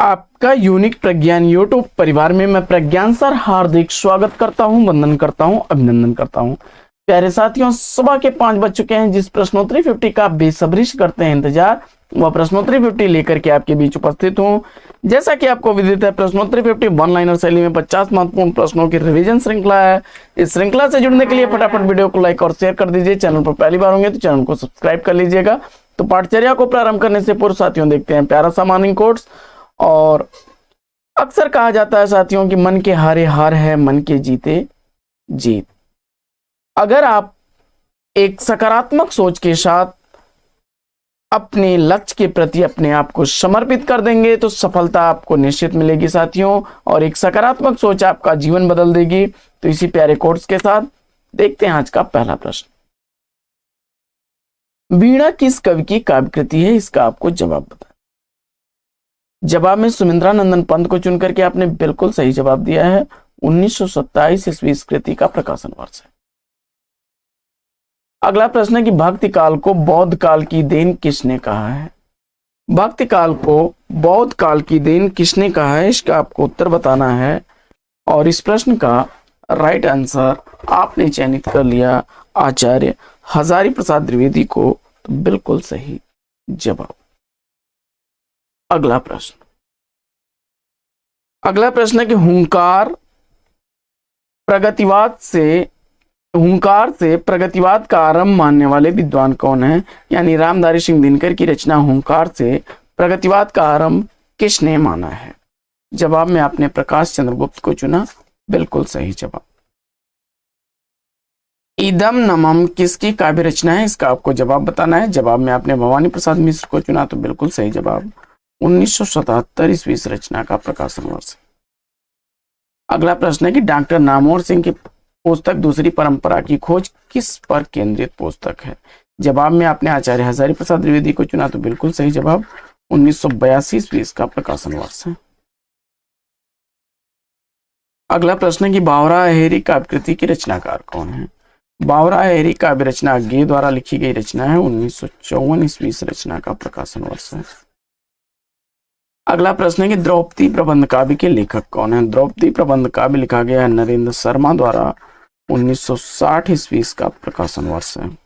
आपका यूनिक प्रज्ञान यूट्यूब परिवार में मैं प्रज्ञान सर हार्दिक स्वागत करता हूं, वंदन करता हूं, अभिनंदन करता हूं। प्यारे साथियों, सुबह के 5 बज चुके हैं। जिस प्रश्नोत्तरी 50 का आप बेसब्री से करते हैं इंतजार, वह प्रश्नोत्तरी 50 लेकर के आपके बीच उपस्थित हूं। जैसा कि आपको विदित है, प्रश्नोत्तरी 50 वन लाइनर शैली में 50 महत्वपूर्ण प्रश्नों की रिवीजन श्रृंखला है। इस श्रृंखला से जुड़ने के लिए फटाफट वीडियो को लाइक और शेयर कर दीजिए। चैनल पर पहली बार होंगे तो चैनल को सब्सक्राइब कर लीजिएगा। तो पाठचर्या को प्रारंभ करने से पूर्व साथियों देखते हैं प्यारा सा मॉर्निंग कोट्स। और अक्सर कहा जाता है साथियों कि मन के हारे हार है, मन के जीते जीत। अगर आप एक सकारात्मक सोच के साथ अपने लक्ष्य के प्रति अपने आप को समर्पित कर देंगे तो सफलता आपको निश्चित मिलेगी साथियों। और एक सकारात्मक सोच आपका जीवन बदल देगी। तो इसी प्यारे कोट्स के साथ देखते हैं आज का पहला प्रश्न। वीणा किस कवि की काव्य कृति है? इसका आपको जवाब बताएं। जवाब में सुमिंद्रा नंदन पंत को चुनकर के आपने बिल्कुल सही जवाब दिया है। 1927 ईस्वी इस कृति का प्रकाशन वर्ष है। अगला प्रश्न है कि भक्ति काल को बौद्ध काल की देन किसने कहा है? भक्ति काल को बौद्ध काल की देन किसने कहा है? इसका आपको उत्तर बताना है। और इस प्रश्न का राइट आंसर आपने चयनित कर लिया आचार्य हजारी प्रसाद द्विवेदी को। तो बिल्कुल सही जवाब। अगला प्रश्न है कि हुंकार से प्रगतिवाद का आरंभ मानने वाले विद्वान कौन है? यानी रामधारी सिंह दिनकर की रचना हुंकार से प्रगतिवाद का आरंभ किसने माना है? जवाब में आपने प्रकाश चंद्रगुप्त को चुना। बिल्कुल सही जवाब। इदम नमम किसकी काव्य रचना है? इसका आपको जवाब बताना है। जवाब में आपने भवानी प्रसाद मिश्र को चुना। तो बिल्कुल सही जवाब। 1977 ईस्वी इस रचना का प्रकाशन वर्ष। अगला प्रश्न है कि डॉक्टर नामवर सिंह की पुस्तक दूसरी परंपरा की खोज किस पर केंद्रित पुस्तक है? जवाब में आपने आचार्य हजारी प्रसाद द्विवेदी को चुना। तो बिल्कुल सही जवाब। 1982 ईस्वी इसका प्रकाशन वर्ष है। अगला प्रश्न है कि बावरा अहेरी काव्य कृति की रचनाकार कौन है? बावरा अहेरी काव्य रचना गे द्वारा लिखी गई रचना है। 1954 ईस्वी इस रचना का प्रकाशन वर्ष है। अगला प्रश्न है कि द्रौपदी प्रबंध काव्य के लेखक कौन है? द्रौपदी प्रबंध काव्य लिखा गया है नरेंद्र शर्मा द्वारा। 1960 ईस्वी इसका प्रकाशन वर्ष है।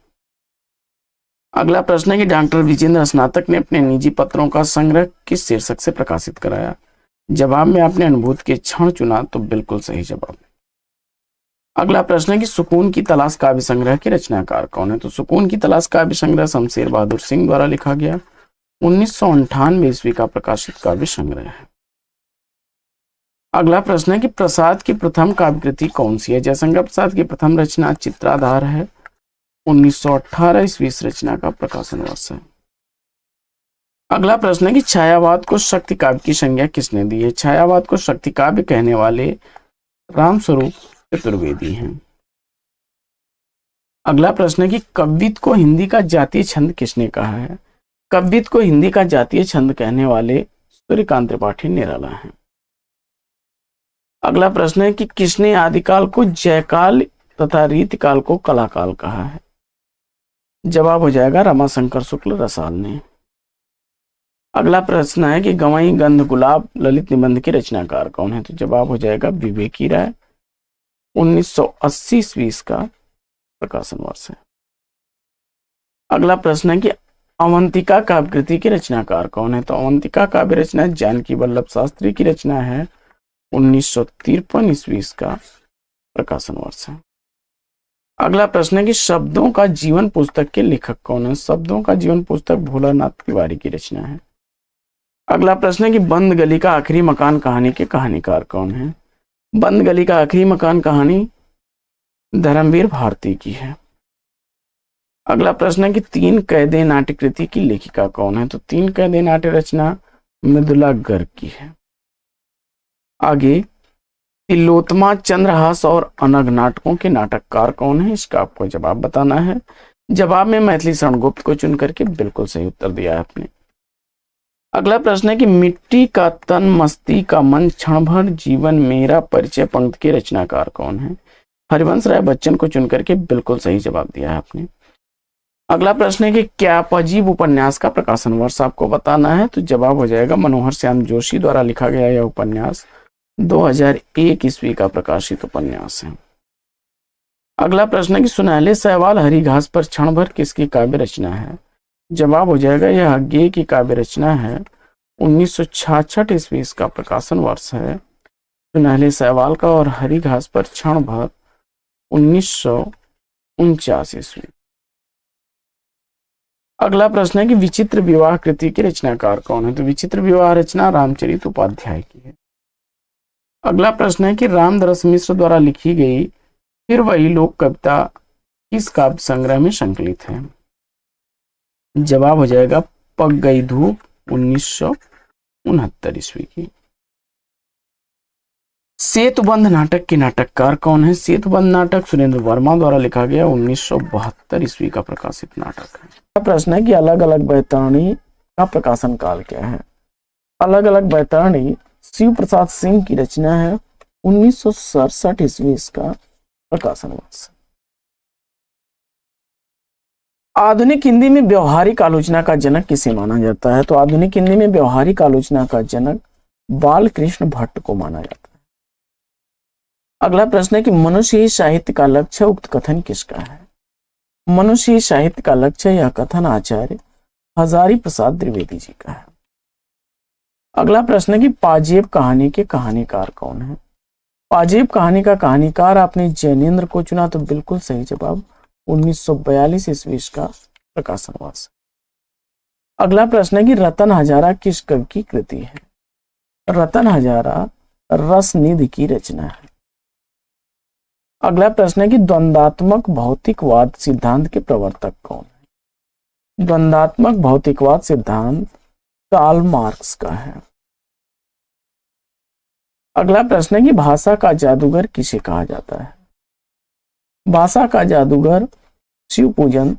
अगला प्रश्न है कि डॉक्टर विजेंद्र स्नातक ने अपने निजी पत्रों का संग्रह किस शीर्षक से प्रकाशित कराया? जवाब में आपने अनुभूति के क्षण चुना। तो बिल्कुल सही जवाब। अगला प्रश्न है कि सुकून की तलाश काव्य संग्रह के रचनाकार कौन है? तो सुकून की तलाश काव्य संग्रह शमशेर बहादुर सिंह द्वारा लिखा गया। 1998 ईस्वी का प्रकाशित काव्य संग्रह है। अगला प्रश्न है कि प्रसाद की प्रथम काव्य कृति कौन सी है? जयशंकर प्रसाद की प्रथम रचना चित्राधार है। 1918 ईस्वी इस रचना का प्रकाशन वर्ष है। अगला प्रश्न है कि छायावाद को शक्ति काव्य की संज्ञा किसने दी है? छायावाद को शक्ति काव्य कहने वाले रामस्वरूप चतुर्वेदी हैं। अगला प्रश्न है कि कव्यित को हिंदी का जातीय छंद किसने कहा है? कव्यित को हिंदी का जातीय छंद कहने वाले सूर्यकांत त्रिपाठी निराला हैं। अगला प्रश्न है कि किसने आदिकाल को जयकाल तथा रीतिकाल को कलाकाल कहा है? जवाब हो जाएगा रमाशंकर शुक्ल रसाल ने। अगला प्रश्न है कि गवई गंध गुलाब ललित निबंध के रचनाकार कौन है? तो जवाब हो जाएगा विवेकी राय। 1980 ईस्वी इसका प्रकाशन वर्ष है। अगला प्रश्न है कि अवंतिका काव्य कृति की रचनाकार कौन है? तो अवंतिका काव्य रचना जानकी वल्लभ शास्त्री की रचना है। 1953 ईस्वी इसका प्रकाशन वर्ष है। अगला प्रश्न है कि शब्दों का जीवन पुस्तक के लेखक कौन है? शब्दों का जीवन पुस्तक भोलानाथ तिवारी की रचना है। अगला प्रश्न है कि बंद गली का आखिरी मकान कहानी के कहानीकार कौन है? बंद गली का आखिरी मकान कहानी धर्मवीर भारती की है। अगला प्रश्न है कि तीन कैदे नाट्य कृति की लेखिका कौन है? तो तीन कैदे नाट्य रचना मृदुला गर्ग की है। आगे तिलोत्तमा, चंद्रहास और अनग नाटकों के नाटककार कौन है? इसका आपको जवाब बताना है। जवाब में मैथिली शरण गुप्त को चुन करके बिल्कुल सही उत्तर दिया है आपने। अगला प्रश्न है कि मिट्टी का तन मस्ती का मन क्षण भर जीवन मेरा परिचय पंक्ति के रचनाकार कौन है? हरिवंश राय बच्चन को चुन करके बिल्कुल सही जवाब दिया है आपने। अगला प्रश्न है कि क्या पजीब उपन्यास का प्रकाशन वर्ष आपको बताना है। तो जवाब हो जाएगा मनोहर श्याम जोशी द्वारा लिखा गया यह उपन्यास 2001 ईस्वी का प्रकाशित उपन्यास है। अगला प्रश्न है कि सुनहले शैवाल हरी घास पर क्षण भर किसकी काव्य रचना है। जवाब हो जाएगा यह गेय की काव्य रचना है। 1966 ईस्वी इसका प्रकाशन वर्ष है सुनहले शैवाल का, और हरी घास पर क्षण भर 1949 ईस्वी। अगला प्रश्न है कि विचित्र विवाह कृति के रचनाकार कौन है। तो विचित्र विवाह रचना रामचरित उपाध्याय की है। अगला प्रश्न है कि रामदरस मिश्र द्वारा लिखी गई फिर वही लोक कविता किस काव्य संग्रह में संकलित है। जवाब हो जाएगा पक गई धूप 1969 ईस्वी की। सेतुबंध नाटक के नाटककार कौन है। सेतुबंध नाटक सुरेंद्र वर्मा द्वारा लिखा गया 1972 ईस्वी का प्रकाशित नाटक है। प्रश्न है कि अलग अलग बैतरणी का प्रकाशन काल क्या है। अलग अलग बैतरणी शिव प्रसाद सिंह की रचना है। 1967 ईस्वी इसका प्रकाशन वर्ष। आधुनिक हिंदी में व्यवहारिक आलोचना का जनक किसे माना जाता है। तो आधुनिक हिंदी में व्यवहारिक आलोचना का जनक बालकृष्ण भट्ट को माना जाता है। अगला प्रश्न है कि मनुष्य ही साहित्य का लक्ष्य, उक्त कथन किसका है। मनुष्य ही साहित्य का लक्ष्य, यह कथन आचार्य हजारी प्रसाद द्विवेदी जी का है। अगला प्रश्न है कि पाजेब कहानी के कहानीकार कौन है। पाजेब कहानी का कहानीकार आपने जैनेन्द्र को चुना, तो बिल्कुल सही जवाब 1942 ईस्वी का प्रकाशन वर्ष। अगला प्रश्न है कि रतन हजारा किस कवि की कृति है। रतन हजारा रसनिधि की रचना है। अगला प्रश्न है कि द्वंद्वात्मक भौतिकवाद सिद्धांत के प्रवर्तक कौन है। द्वंद्वात्मक भौतिकवाद सिद्धांत कार्ल मार्क्स का है। अगला प्रश्न है कि भाषा का जादूगर किसे कहा जाता है। भाषा का जादूगर शिव पूजन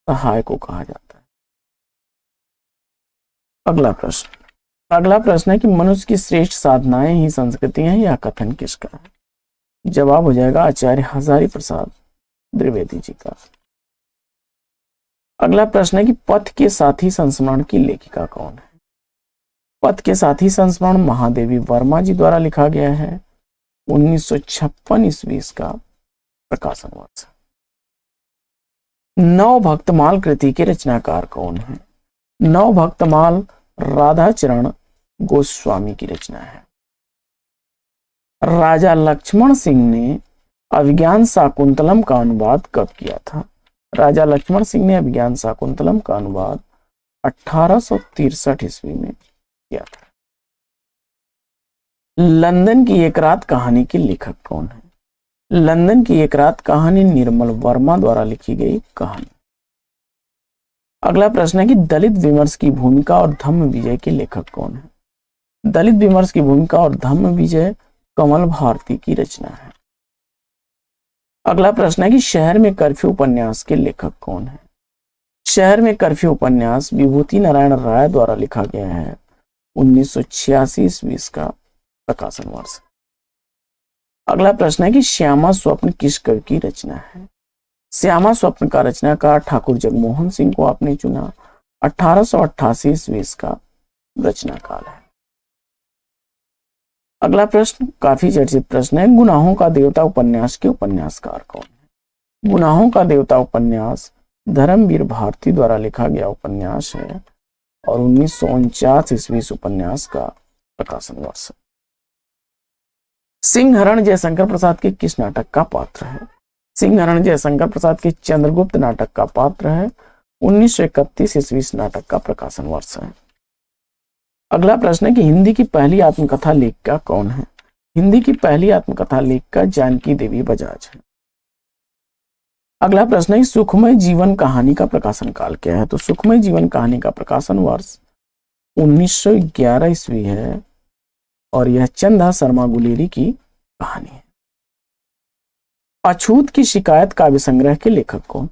सहाय को कहा जाता है। अगला प्रश्न है कि मनुष्य की श्रेष्ठ साधनाएं ही संस्कृति हैं, यह कथन किसका है। जवाब हो जाएगा आचार्य हजारी प्रसाद द्विवेदी जी का। अगला प्रश्न है कि पथ के साथी संस्मरण की लेखिका कौन है। पथ के साथी संस्मरण महादेवी वर्मा जी द्वारा लिखा गया है। 1956 ईस्वी इसका प्रकाशन वर्ष। नव भक्तमाल कृति के रचनाकार कौन है। नव भक्तमाल राधाचरण गोस्वामी की रचना है। राजा लक्ष्मण सिंह ने अभिज्ञान शाकुंतलम का अनुवाद कब किया था। राजा लक्ष्मण सिंह ने अभिज्ञान शाकुंतलम का अनुवाद 1863 ईस्वी में किया था। लंदन की एक रात कहानी के लेखक कौन है। लंदन की एक रात कहानी निर्मल वर्मा द्वारा लिखी गई कहानी। अगला प्रश्न है कि दलित विमर्श की भूमिका और धम्म विजय के लेखक कौन है। दलित विमर्श की भूमिका और धम्म विजय कमल भारती की रचना है। अगला प्रश्न है कि शहर में कर्फ्यू उपन्यास के लेखक कौन है। शहर में कर्फ्यू उपन्यास विभूति नारायण राय द्वारा लिखा गया है। 1986 ईस्वी का प्रकाशन वर्ष। अगला प्रश्न है कि श्यामा स्वप्न किस कवि की रचना है। श्यामा स्वप्न का रचनाकार ठाकुर जगमोहन सिंह को आपने चुना। 1888 ईस्वी का रचना काल है। अगला प्रश्न काफी चर्चित प्रश्न है, गुनाहों का देवता उपन्यास के उपन्यासकार कौन है। गुनाहों का देवता उपन्यास धर्मवीर भारती द्वारा लिखा गया उपन्यास है और 1949 ईस्वी उपन्यास का प्रकाशन वर्ष। सिंहरण जयशंकर प्रसाद के किस नाटक का पात्र है। सिंहरण जयशंकर प्रसाद के चंद्रगुप्त नाटक का पात्र है। 1931 ईस्वी नाटक का प्रकाशन वर्ष है। अगला प्रश्न है कि हिंदी की पहली आत्मकथा लेखिका कौन है। हिंदी की पहली आत्मकथा लेखिका जानकी देवी बजाज है। अगला प्रश्न है सुखमय जीवन कहानी का प्रकाशन काल क्या है। तो सुखमय जीवन कहानी का प्रकाशन वर्ष 1911 ईस्वी है और यह चंदा शर्मा गुलेरी की कहानी है। अछूत की शिकायत काव्य संग्रह के लेखक कौन।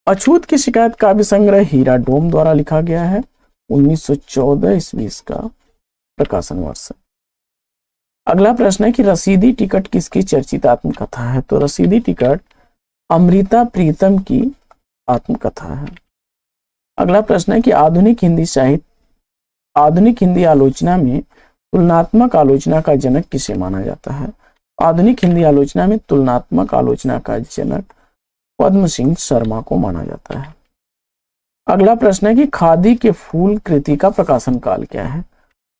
अछूत की शिकायत काव्य संग्रह हीरा डोम द्वारा लिखा गया है। 1914 ईस्वी का प्रकाशन वर्ष है। अगला प्रश्न है कि रसीदी टिकट किसकी चर्चित आत्मकथा है। तो रसीदी टिकट अमृता प्रीतम की आत्मकथा है। अगला प्रश्न है कि आधुनिक हिंदी आलोचना में तुलनात्मक आलोचना का जनक किसे माना जाता है? आधुनिक हिंदी आलोचना में तुलनात्मक आलोचना का जनक पद्म सिंह शर्मा को माना जाता है। अगला प्रश्न है कि खादी के फूल कृति का प्रकाशन काल क्या है?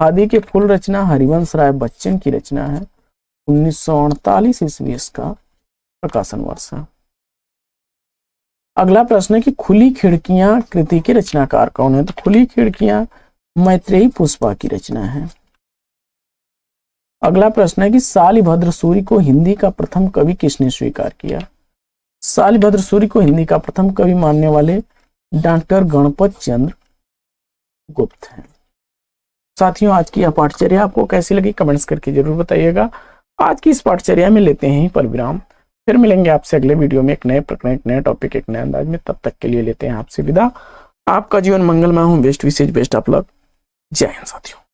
खादी के फूल रचना हरिवंश राय बच्चन की रचना है। 1948 ईस्वी इसका प्रकाशन वर्ष है। अगला प्रश्न है कि खुली खिड़कियां कृति के रचनाकार कौन है? तो खुली खिड़कियां मैत्रेयी पुष्पा की रचना है। अगला प्रश्न है कि शालिभद्र सूरि को हिंदी का प्रथम कवि किसने स्वीकार किया? शालिभद्र सूरि को हिंदी का प्रथम कवि मानने वाले डॉक्टर गणपत चंद्र गुप्त हैं। साथियों, आज की यह पाठचर्या आपको कैसी लगी कमेंट्स करके जरूर बताइएगा। आज की इस पाठचर्या में लेते हैं पर विराम, फिर मिलेंगे आपसे अगले वीडियो में एक नए प्रकरण, एक नए टॉपिक, एक नए अंदाज में। तब तक के लिए लेते हैं आपसे विदा। आपका जीवन मंगलमय हो। Best wishes best of luck. जय हिंद साथियों।